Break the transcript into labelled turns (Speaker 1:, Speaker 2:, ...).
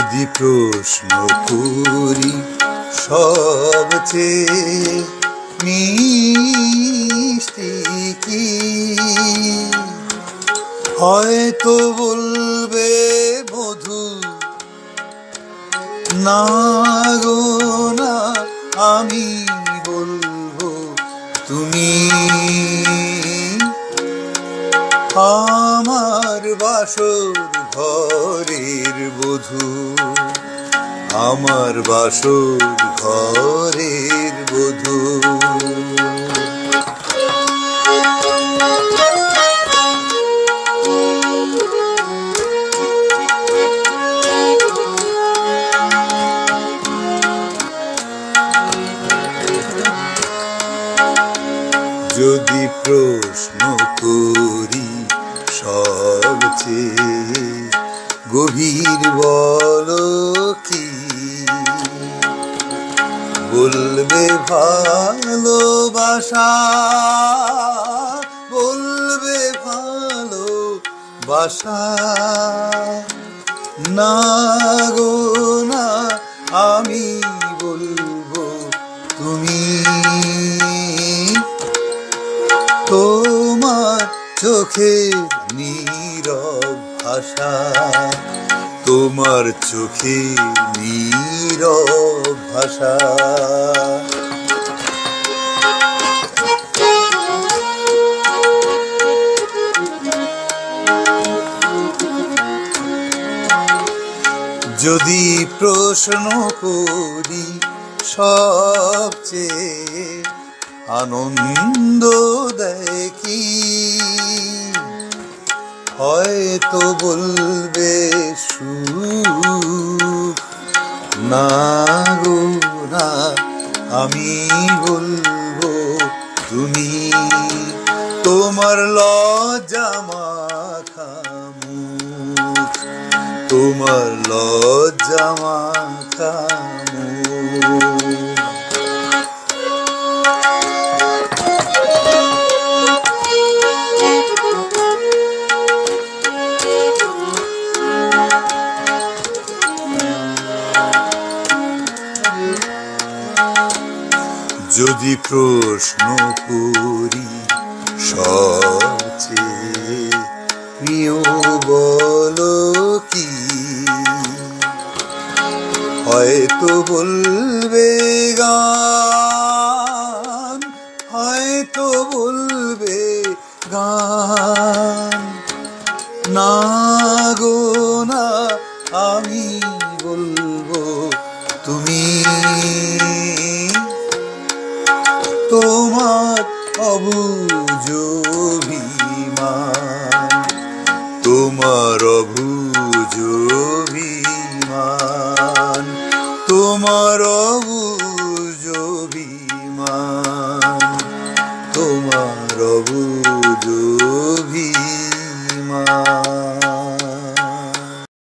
Speaker 1: যদি প্রশ্ন করি সবচেয়ে মিষ্টি কি, হয়তো বলবে মধু, না গো না আমি বলবো তুমি। আমার বাসর ঘরের বধূ, আমার বাসর ঘরের বধূ। যদি প্রশ্ন করি সবচেয়ে গভীর বলো কি, বলবে ভালোবাসা, বলবে ভালোবাসা, না গো না আমি বলবো তুমি। তোমার চোখের নীরব ভাষা, তোমার চোখের নীরব ভাষা। যদি প্রশ্ন করি সবচেয়ে আনন্দ দেখি, হয়তো বলবে সুখ, না গো না আমি বলবো তুমি। তোমার লজ্জা মাখা মুখ, তোমার লজ্জা মাখা মুখ। যদি প্রশ্ন করি সবচেয়ে প্রিয় বলো কি, হয়তো বলবে গান, হয়তো বলবে গান, না গো না আমি বলবো তুমি। তোমার অবুঝ অভিমান, তোমার অবুঝ অভিমান, তোমার অবুঝ অভিমান, তোমার অবুঝ